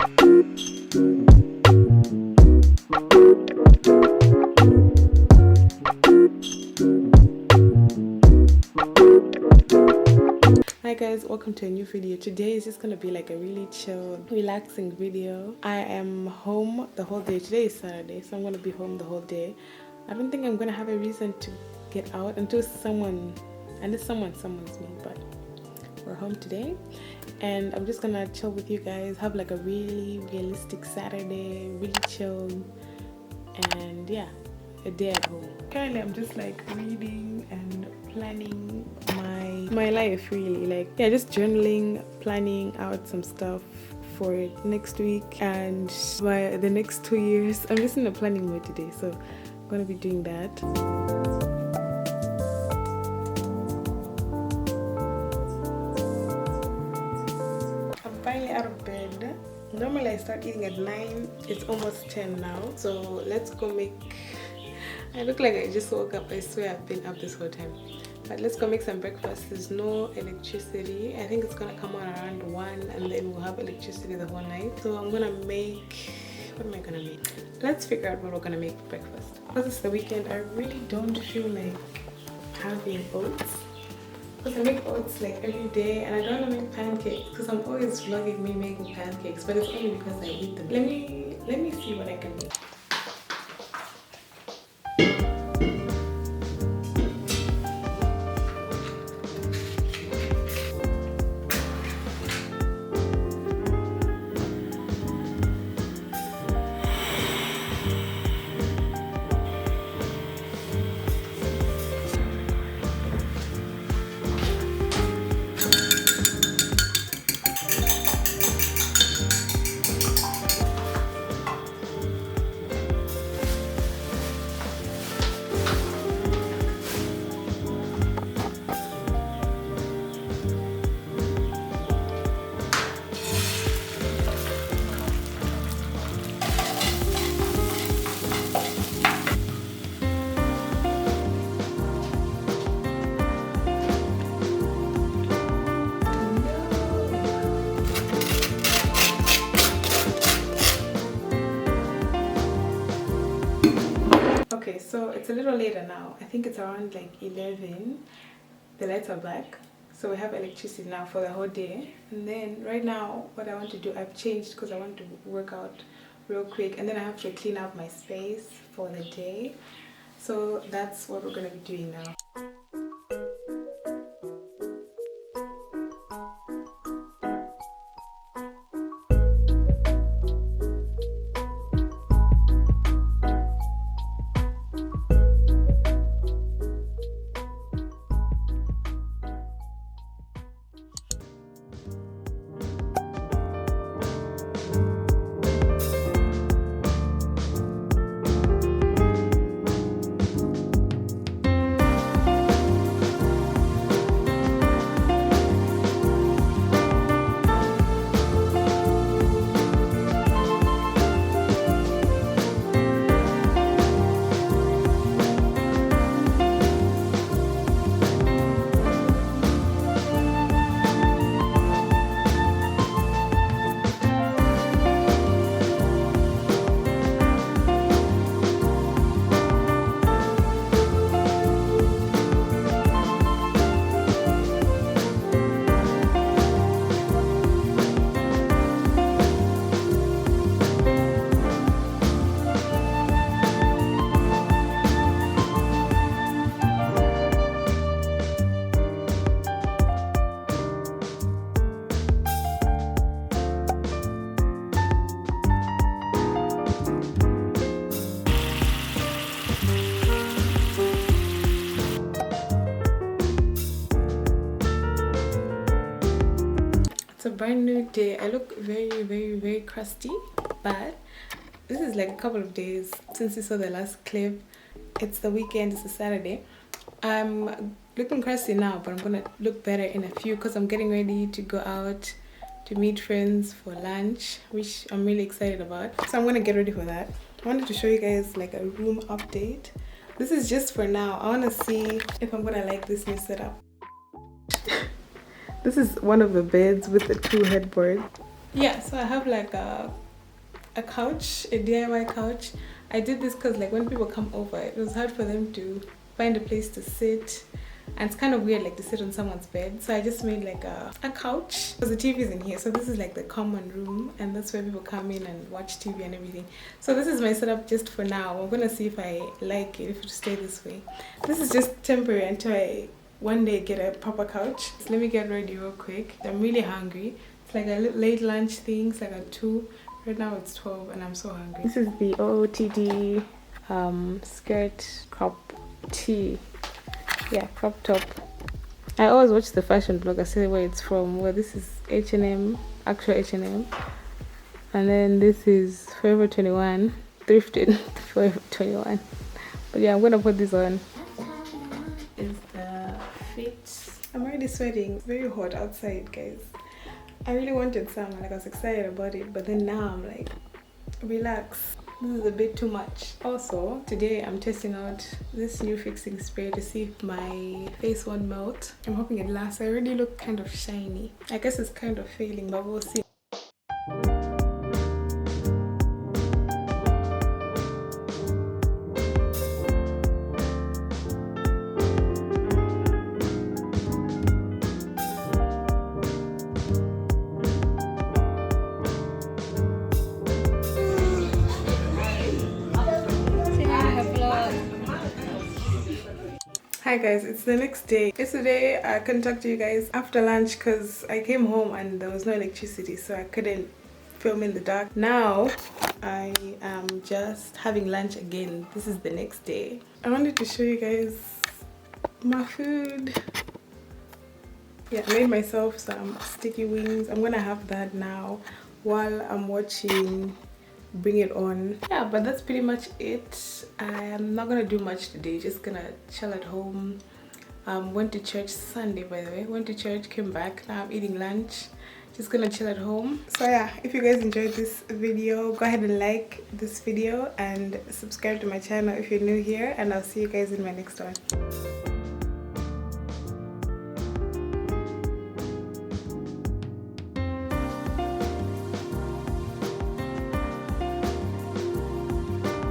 Hi guys, welcome to a new video. Today is just gonna be like a really chill, relaxing video. I am home the whole day. Today is Saturday, so I'm gonna be home the whole day. I don't think I'm gonna have a reason to get out until someone's me, but we're home today and I'm just gonna chill with you guys, have like a really realistic Saturday, really chill, and yeah, a day at home. Currently I'm just like reading and planning my life, really, like, yeah, just journaling, planning out some stuff for next week and by the next 2 years. I'm just in a planning mode today, so I'm gonna be doing that. I'm finally out of bed. Normally I start eating at 9. It's almost 10 now, so let's go make... I look like I just woke up. I swear I've been up this whole time. But let's go make some breakfast. There's no electricity. I think it's gonna come on around 1 and then we'll have electricity the whole night. So I'm gonna make... what am I gonna make? Let's figure out what we're gonna make for breakfast. Because it's the weekend, I really don't feel like having oats. Because I make oats like every day and I don't want to make pancakes because I'm always vlogging me making pancakes, but it's only because I eat them. Let me see what I can make. Okay, so it's a little later now. I think it's around like 11. The lights are black, so we have electricity now for the whole day. And then right now what I want to do, I've changed because I want to work out real quick and then I have to clean up my space for the day. So that's what we're going to be doing now. It's a brand new day. I look very crusty, but this is like a couple of days since you saw the last clip. It's the weekend, it's a Saturday. I'm looking crusty now, but I'm gonna look better in a few because I'm getting ready to go out to meet friends for lunch, which I'm really excited about. So I'm gonna get ready for that. I wanted to show you guys like a room update. This is just for now. I want to see if I'm gonna like this new setup. This is one of the beds with the 2 headboards. Yeah, so I have like a couch, a DIY couch. I did this because like when people come over, it was hard for them to find a place to sit, and it's kind of weird like to sit on someone's bed. So I just made like a couch because the TV is in here. So this is like the common room, and that's where people come in and watch TV and everything. So this is my setup just for now. I'm gonna see if I like it, if it will stay this way. This is just temporary until I one day get a proper couch. So let me get ready real quick. I'm really hungry. It's like a late lunch thing. It's like a 2. Right now it's 12 and I'm so hungry. This is the OOTD skirt crop tee. Yeah, crop top. I always watch the fashion blog. I say where it's from. Well, this is H&M, actual H&M. And then this is Forever 21, thrifted Forever 21. But yeah, I'm gonna put this on. Is the fit. I'm already sweating. It's very hot outside, guys. I really wanted some, like I was excited about it, but then now I'm like, relax. This is a bit too much. Also, today I'm testing out this new fixing spray to see if my face won't melt. I'm hoping it lasts. I already look kind of shiny. I guess it's kind of failing, but we'll see. Hi guys, it's the next day. Yesterday I couldn't talk to you guys after lunch because I came home and there was no electricity, so I couldn't film in the dark. Now I am just having lunch again. This is the next day. I wanted to show you guys my food. Yeah, I made myself some sticky wings. I'm gonna have that now while I'm watching Bring It On. Yeah, but that's pretty much it. I am not gonna do much today, just gonna chill at home. Went to church Sunday, by the way. Went to church, came back, now I'm eating lunch, just gonna chill at home. So yeah, if you guys enjoyed this video, go ahead and like this video and subscribe to my channel if you're new here, and I'll see you guys in my next one.